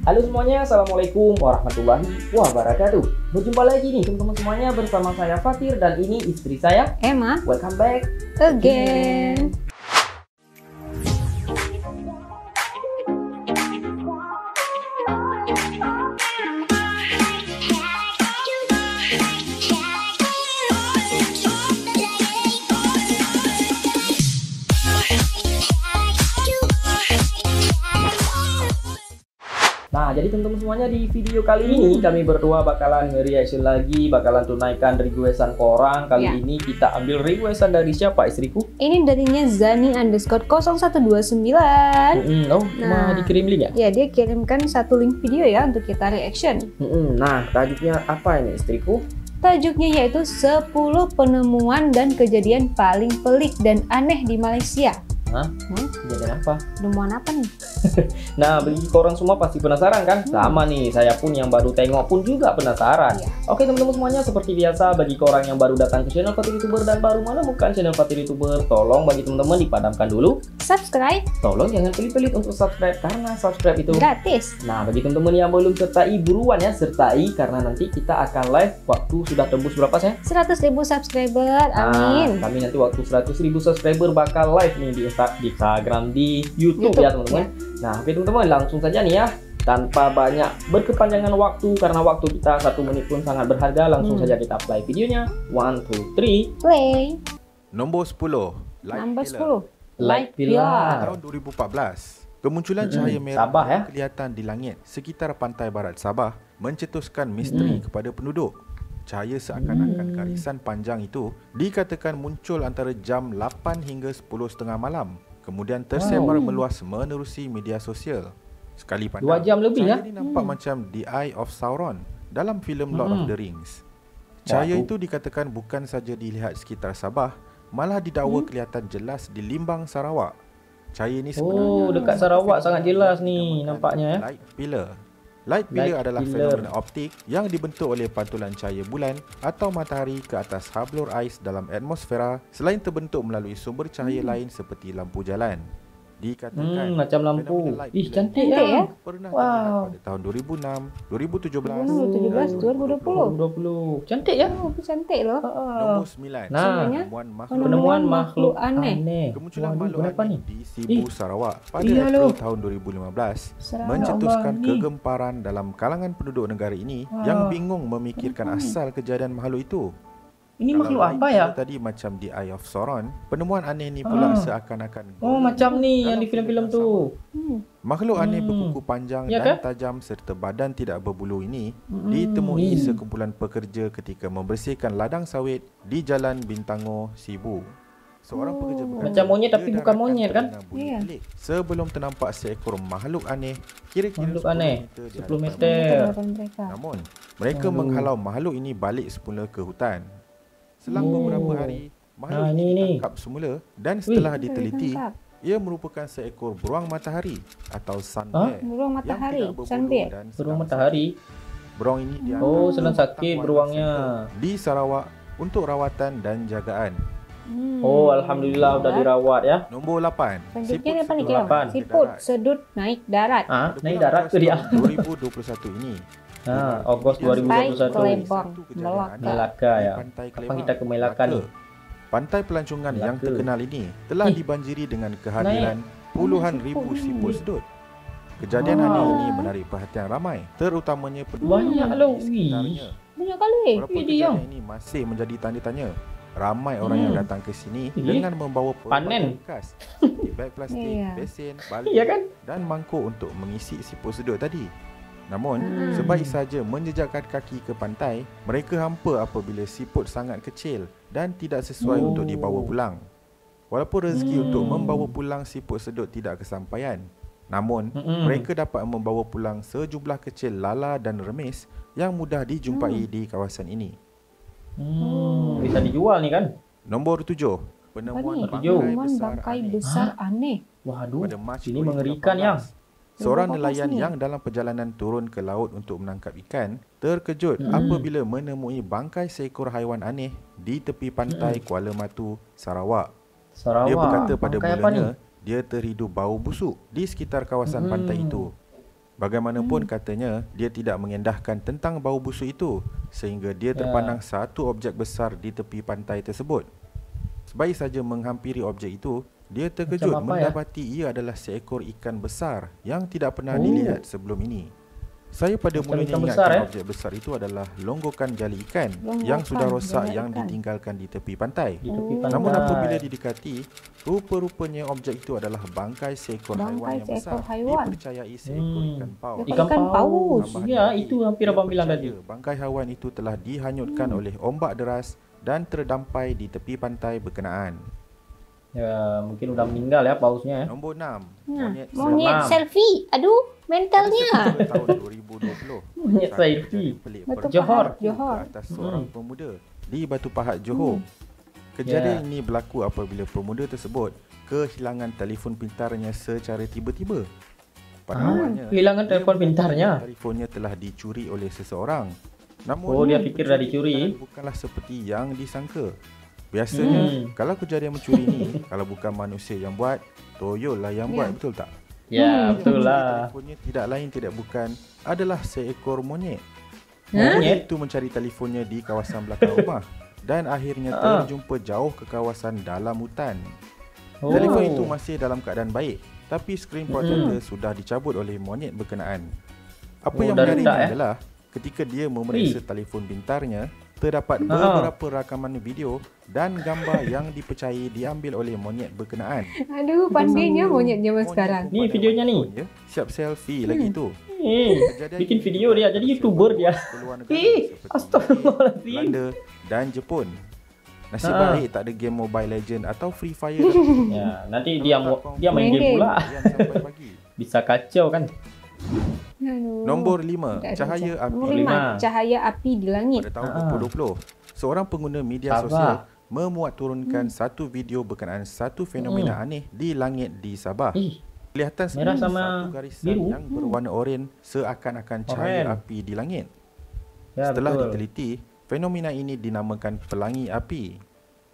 Halo semuanya, Assalamualaikum warahmatullahi wabarakatuh. Berjumpa lagi nih teman-teman semuanya bersama saya Fatir dan ini istri saya Emma. Welcome back Again. Nah, jadi teman-teman semuanya di video kali ini kami berdua bakalan nge-reaction lagi, bakalan tunaikan requestan korang. Kali ini kita ambil requestan dari siapa istriku? Ini darinya Zani_0129. Cuma dikirim link ya? Ya, dia kirimkan satu link video ya untuk kita reaction. Nah, tajuknya apa ini istriku? Tajuknya yaitu 10 penemuan dan kejadian paling pelik dan aneh di Malaysia. Hah? Kejadian apa? Penemuan apa nih? Nah, bagi korang semua pasti penasaran kan? Sama nih, saya pun yang baru tengok pun juga penasaran. Oke teman-teman semuanya, seperti biasa bagi korang yang baru datang ke channel Fatir YouTuber dan baru menemukan channel Fatir YouTuber, tolong bagi teman-teman dipadamkan dulu Subscribe. Tolong jangan pelit-pelit untuk subscribe karena subscribe itu Gratis. Nah, bagi teman-teman yang belum sertai, buruan ya sertai karena nanti kita akan live waktu sudah tembus berapa saya? 100.000 subscriber. Amin. Kami nanti waktu 100.000 subscriber bakal live nih di Instagram, di YouTube ya teman-teman. Nah, oke teman-teman, langsung saja nih ya. Tanpa banyak berkepanjangan waktu karena waktu kita 1 menit pun sangat berharga, langsung saja kita play videonya. 1, 2, 3 Play. Nombor 10. Nomor 10. Light Pillar. Tahun 2014, kemunculan cahaya merah Sabah ya. kelihatan di langit sekitar pantai barat Sabah mencetuskan misteri kepada penduduk. Cahaya seakan-akan garisan panjang itu dikatakan muncul antara jam 8 hingga 10.30 malam. Kemudian tersebar meluas menerusi media sosial. Sekali pandang, 2 jam lebih cahaya ya. ini nampak macam The Eye of Sauron dalam filem Lord of the Rings. Cahaya itu dikatakan bukan saja dilihat sekitar Sabah, malah didakwa kelihatan jelas di Limbang, Sarawak. Cahaya ini sebenarnya dekat Sarawak sangat jelas nih nampaknya ya. Light pillar. Light pillar adalah fenomena optik yang dibentuk oleh pantulan cahaya bulan atau matahari ke atas hablur ais dalam atmosfera selain terbentuk melalui sumber cahaya lain seperti lampu jalan. Dikatakan macam lampu. fenomena light Ih, pillar cantik ini ya. pernah terlihat pada tahun 2006, 2017, 2020. Cantik ya. Oh, cantik loh. Nombor 9. Nah, penemuan makhluk makhluk aneh. Kemunculan Waduh, makhluk kenapa aneh nih? di Sibu, Sarawak pada Iya, April loh. tahun 2015 Sarawak mencetuskan Bang, ni. kegemparan dalam kalangan penduduk negara ini yang bingung memikirkan asal kejadian makhluk itu. Ini Kalau makhluk light apa ya? pillar tadi macam The Eye of Sauron, penemuan aneh ni pula seakan-akan Oh, macam nih yang di filem-filem tuh. makhluk aneh berkuku panjang Ya dan kan? tajam serta badan tidak berbulu ini ditemui sekumpulan pekerja ketika membersihkan ladang sawit di Jalan Bintango, Sibu. Seorang pekerja berkata, Macam monyet dia tapi bukan dapatkan monyet kan? terdengar bunyi Iya. pelik sebelum ternampak seekor makhluk aneh kira-kira Makhluk 10 aneh, meter di 10 hadapan meter. Hadapan mereka. Namun, mereka menghalau makhluk ini balik semula ke hutan. Selang beberapa hari, makhluk Nah, ini ini. ditangkap semula dan setelah Wih, diteliti, ditangkap. ia merupakan seekor beruang matahari atau sun bear. Beruang yang matahari, tidak berbulu sun bear. dan Beruang sedang matahari. sakit. Beruang ini dianggap Oh, sedang datang sakit wildlife beruangnya. center di Sarawak untuk rawatan dan jagaan. Oh, alhamdulillah udah dirawat ya. Nombor 8. Selanjutnya apa nih sedut lapan. kita? Siput sedut naik darat. Naik darat ke dia. 2021 ini. Ogos Sampai 2021. ke Lembang, Melaka. Melaka ya. Pantai Kapan Kelebang, kita ke Melaka nih? Pantai pelancongan yang Melaka. terkenal ini telah dibanjiri dengan kehadiran puluhan ribu siput sedut. Kejadian aneh ini menarik perhatian ramai, terutamanya penduduk Banyak di loh. sekitarnya. Banyak kali. Walaupun Ini dia. kejadian ini masih menjadi tanda tanya, ramai orang yang datang ke sini dengan membawa Panen. bekas, seperti beg plastik, Iya. besen, balik Iya kan? dan mangkuk untuk mengisi siput sedut tadi. Namun, sebaik saja menjejakkan kaki ke pantai, mereka hampa apabila siput sangat kecil dan tidak sesuai untuk dibawa pulang. Walaupun rezeki untuk membawa pulang siput sedut tidak kesampaian, namun mereka dapat membawa pulang sejumlah kecil lala dan remis yang mudah dijumpai di kawasan ini. Bisa dijual nih kan? Nombor 7. Apa Penemuan nih? bangkai Penemuan besar bangkai aneh. besar aneh. Waduh, Pada Mac ini mengerikan ya. 2018, seorang 2018 nelayan ni. yang dalam perjalanan turun ke laut untuk menangkap ikan terkejut apabila menemui bangkai seekor haiwan aneh di tepi pantai Kuala Matu, Sarawak. Sarawak. Dia berkata pada Bangkai apa mulanya dia terhidu bau busuk di sekitar kawasan pantai itu. Bagaimanapun katanya, dia tidak mengendahkan tentang bau busuk itu sehingga dia terpandang satu objek besar di tepi pantai tersebut. Sebaik saja menghampiri objek itu, dia terkejut Macam apa, mendapati ia adalah seekor ikan besar yang tidak pernah dilihat sebelum ini. Saya pada Macam mulanya ikan ingatkan besar, objek besar itu adalah longgokan jali ikan Longgokan yang sudah rosak jali yang ikan. ditinggalkan di tepi pantai. Di tepi pantai. Namun apabila didekati, rupa-rupanya objek itu adalah bangkai seekor haiwan yang besar. seekor haiwan. Dipercayai seekor ikan paus. Ikan paus. Tambahan Ya, lagi, itu hampir abang bilang tadi. dipercaya bangkai haiwan itu telah dihanyutkan oleh ombak deras dan terdampai di tepi pantai berkenaan. Ya, mungkin udah meninggal ya pausnya ya. Nombor 6. Monyet Seram. selfie. Aduh, mentalnya. Pada tahun 2020. Monyet satu selfie. kejadian pelik Batu Johor. Pahat, Johor. ke atas seorang pemuda di Batu Pahat, Johor. Kejadian ini berlaku apabila pemuda tersebut kehilangan telefon pintarnya secara tiba-tiba. Pada awalnya, Kehilangan dia telefon mengira pintarnya. telefonnya telah dicuri oleh seseorang. Namun, Oh, dia fikir dah dicuri. bukanlah seperti yang disangka. Biasanya, kalau kejadian mencuri ni, kalau bukan manusia yang buat, toyol lah yang buat, betul tak? Ya, betul lah. Telefonnya tidak lain tidak bukan adalah seekor monyet. Monyet? Monyet itu mencari telefonnya di kawasan belakang rumah dan akhirnya terjumpa jauh ke kawasan dalam hutan. Oh. Telefon itu masih dalam keadaan baik, tapi skrin protector sudah dicabut oleh monyet berkenaan. Apa Oh, yang dah menariknya retak, adalah ketika dia memeriksa telefon pintarnya, terdapat beberapa rakaman video dan gambar yang dipercayai diambil oleh monyet berkenaan. Aduh, pandainya monyet zaman sekarang. Ni videonya ni. Siap selfie lagi tu. Bikin video dia, jadi YouTuber dia. Keluar negara Eh, seperti astagfirullahaladzim. Belanda dan Jepun. Nasib baik tak ada game Mobile Legend atau Free Fire. Ya, nanti dia main game pula. Sampai pagi. Bisa kacau kan? Aduh. Nombor 5, Tak ada cahaya macam. api. Nombor Lima. 5, cahaya api di langit. Pada tahun 2020, seorang pengguna media Sabah. sosial memuat turunkan satu video berkenaan satu fenomena aneh di langit di Sabah. Kelihatan merah seperti sama satu garisan biru. yang berwarna oranye seakan-akan cahaya Oranye. api di langit. Ya, Setelah betul. diteliti, fenomena ini dinamakan pelangi api.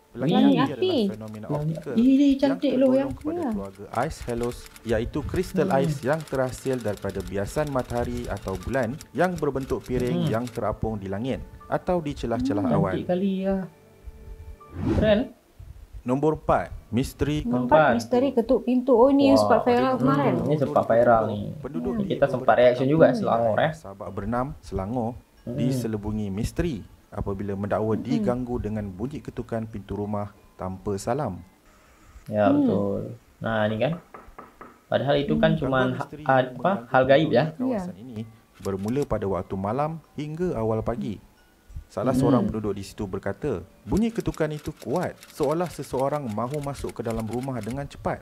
Pelangi api api. adalah fenomena optikal Cantik yang loh tergolong yang. kepada keluarga ice halos, iaitu kristal ais yang terhasil daripada biasan matahari atau bulan yang berbentuk piring yang terapung di langit atau di celah-celah awan. Cantik kali ya. Keren. Nombor 4, misteri Nampak misteri ketuk pintu. Oh, ni yang sempat viral kemarin. Ini sempat viral nih. Penduduk Ini di kita sempat beberapa reaction juga kampung Selangor di Sabak Bernam, Selangor diselubungi misteri apabila mendakwa diganggu dengan bunyi ketukan pintu rumah tanpa salam. Ya, betul. Nah, ini kan. Padahal itu kan cuman Gangguan misteri yang mengganggu hal gaib ya. penduduk Kawasan ini bermula pada waktu malam hingga awal pagi. Salah seorang penduduk di situ berkata, bunyi ketukan itu kuat, seolah seseorang mahu masuk ke dalam rumah dengan cepat.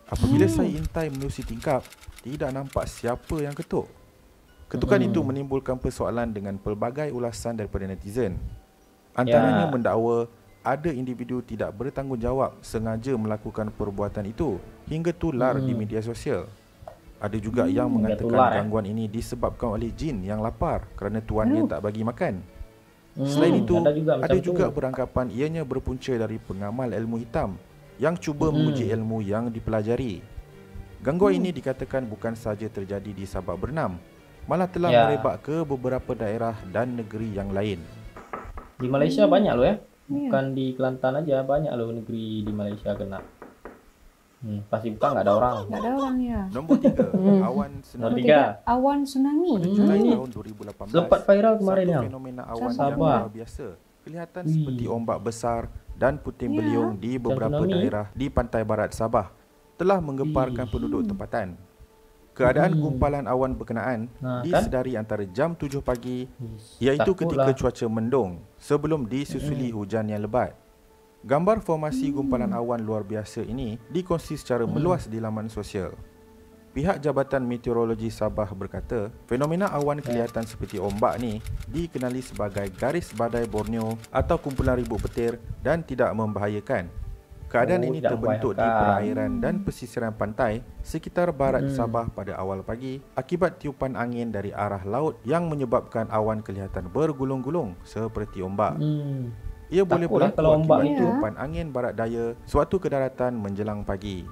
Apabila saya intai menerusi tingkap, tidak nampak siapa yang ketuk. Ketukan itu menimbulkan persoalan dengan pelbagai ulasan daripada netizen. Antaranya mendakwa ada individu tidak bertanggungjawab sengaja melakukan perbuatan itu hingga tular di media sosial. Ada juga yang mengatakan tular, gangguan ini disebabkan oleh jin yang lapar kerana tuannya tak bagi makan. Selain itu, ada juga beranggapan ianya berpunca dari pengamal ilmu hitam yang cuba menguji ilmu yang dipelajari. Gangguan ini dikatakan bukan sahaja terjadi di Sabak Bernam, malah telah merebak ke beberapa daerah dan negeri yang lain. Di Malaysia banyak loh ya. Bukan di Kelantan aja, banyak loh negeri di Malaysia kena. Pasti bukan nggak ada orang. Tak ada orang ya. Nombor 3, awan Nomor tsunami. 3. Awan tsunami. Julai Ini tahun 2018, sempat viral kemarin satu yang. fenomena awan yang Sabah. luar biasa kelihatan seperti ombak besar dan puting beliung di beberapa tsunami. daerah di pantai barat Sabah telah menggemparkan penduduk tempatan. Keadaan gumpalan awan berkenaan disedari antara jam 7 pagi, iaitu ketika cuaca mendung sebelum disusuli hujan yang lebat. Gambar formasi gumpalan awan luar biasa ini dikongsi secara meluas di laman sosial. Pihak Jabatan Meteorologi Sabah berkata, fenomena awan kelihatan seperti ombak ni dikenali sebagai garis badai Borneo atau kumpulan ribut petir dan tidak membahayakan. Keadaan ini terbentuk di perairan dan pesisiran pantai sekitar barat Sabah pada awal pagi akibat tiupan angin dari arah laut yang menyebabkan awan kelihatan bergulung-gulung seperti ombak. Ia boleh berlaku kalau ombak akibat itu. tiupan angin barat daya suatu kedaratan menjelang pagi.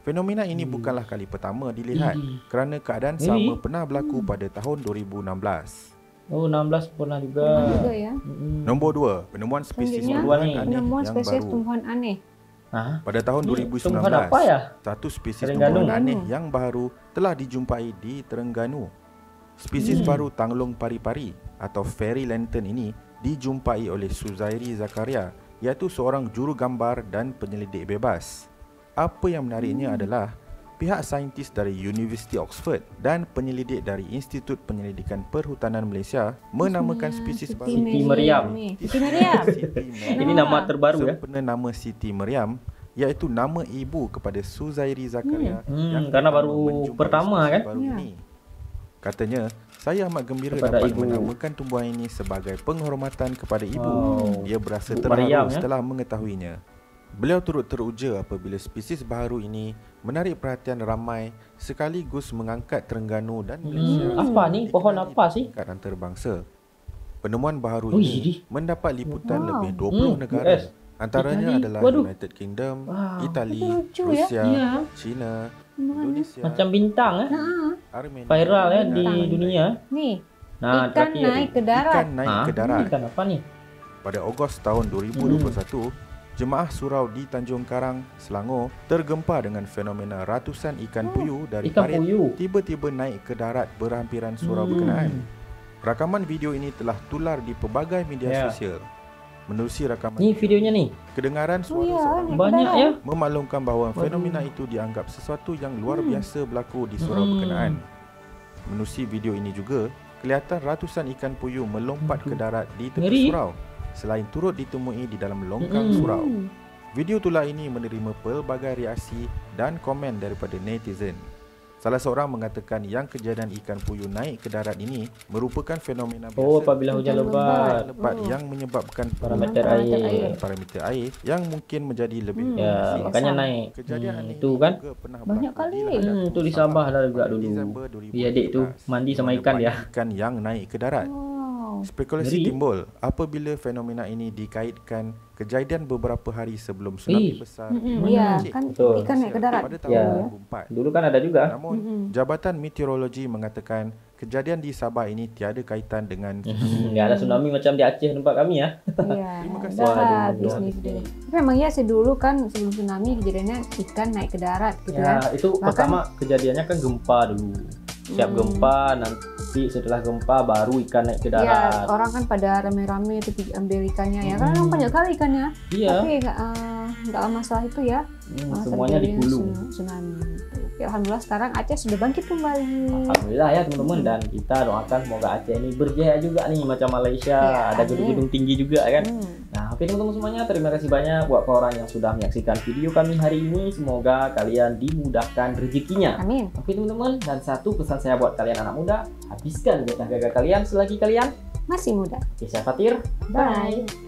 Fenomena ini bukanlah kali pertama dilihat kerana keadaan sama pernah berlaku pada tahun 2016. Oh, 16 pernah juga. Juga ya. Nombor 2, penemuan spesies Selanjutnya, tumbuhan nih. aneh penemuan yang spesies baru. tumbuhan aneh. Hah? Pada tahun Ini 2019, tumbuhan apa ya? satu spesies Terengganu. tumbuhan aneh yang baru telah dijumpai di Terengganu. Spesies baru tanglung pari-pari atau fairy lantern ini dijumpai oleh Suzairi Zakaria, iaitu seorang juru gambar dan penyelidik bebas. Apa yang menariknya adalah pihak saintis dari University Oxford dan penyelidik dari Institut Penyelidikan Perhutanan Malaysia menamakan spesies baru Siti Meriam. Siti Meriam. Ini nama terbaru ya. sempena nama Siti Meriam, iaitu nama ibu kepada Suzairi Zakaria karena baru menjumpai pertama spesies kan? baru ini. Katanya, saya amat gembira Kepada dapat ibu. menamakan tumbuhan ini sebagai penghormatan kepada ibu. Wow. Ia berasa Ibu terharu Mariam, ya? setelah mengetahuinya. Beliau turut teruja apabila spesies baharu ini menarik perhatian ramai sekaligus mengangkat Terengganu dan Malaysia. Apa ni? Pohon dikenali apa di sih? tingkat antarabangsa. Penemuan baharu Ui, ini di. mendapat liputan Wow. lebih 20 negara. US. Antaranya Itali. adalah Waduh. United Kingdom, Wow. Itali, Itu lucu ya. Rusia, Iya. China, Tumbuhan Indonesia, Macam bintang Armenia, viral ya dan di lain-lain. dunia. Nih, Nah, ikan terakhir. naik ke darat. Ikan naik ke Ini darat. ikan apa nih? Pada Ogos tahun 2021, jemaah surau di Tanjung Karang, Selangor tergempar dengan fenomena ratusan ikan puyuh dari Ikan parit puyuh. tiba-tiba naik ke darat berhampiran surau berkenaan. Rakaman video ini telah tular di pelbagai media Ya. sosial. Menerusi rakaman Ni videonya nih. kedengaran suara iya, seorang naik ke Banyak darat. ya. memaklumkan bahawa fenomena itu dianggap sesuatu yang luar biasa berlaku di surau berkenaan. Menerusi video ini juga, kelihatan ratusan ikan puyuh melompat ke darat di tepi Ngeri. surau selain turut ditemui di dalam longkang surau. Video tular ini menerima pelbagai reaksi dan komen daripada netizen. Salah seorang mengatakan yang kejadian ikan puyuh naik ke darat ini merupakan fenomena biasa Oh, apabila hujan Hujan lebat. lebat yang menyebabkan Parameter Parameter air. parameter air yang mungkin menjadi lebih Ya, tinggi. makanya naik. Kejadian ini Itu kan. juga pernah Banyak berlaku kali. di Ladakh, Tu di Sabah dah juga pada dulu. Disember Iya, adik tu 2017, mandi sama di ikan mana dia. banyak ikan yang naik ke darat. Wow. Spekulasi Ngeri. timbul apabila fenomena ini dikaitkan kejadian beberapa hari sebelum tsunami Ih. besar Iya, Aceh, kan Betul. ikan naik ke darat. pada tahun Ya. 2004. Dulu kan ada juga. Namun, Jabatan Meteorologi mengatakan kejadian di Sabah ini tiada kaitan dengan Enggak ada tsunami macam di Aceh tempat kami ya. Iya, Terima kasih. dah Waduh, habis waduh. nih video. Tapi memang ya dulu kan sebelum tsunami kejadiannya ikan naik ke darat gitu Ya, kan. itu Bahkan- pertama kejadiannya kan gempa dulu. Siap gempa, nanti setelah gempa baru ikan naik ke Iya, darat. orang kan pada rame-rame tuh ambil ikannya ya. Karena memang banyak kali ikannya. Iya, Tapi nggak lama setelah itu ya. semuanya terjadi digulung. Tsunami. Ya, alhamdulillah sekarang Aceh sudah bangkit kembali. Alhamdulillah ya teman-teman, dan kita doakan semoga Aceh ini berjaya juga nih macam Malaysia, Ya, ada gedung-gedung tinggi juga kan. Nah, oke teman-teman semuanya, terima kasih banyak buat orang yang sudah menyaksikan video kami hari ini. Semoga kalian dimudahkan rezekinya. Amin. Oke teman-teman, dan satu pesan saya buat kalian anak muda, habiskan gagal kalian selagi kalian Masih muda. Oke, saya Fatir. Bye.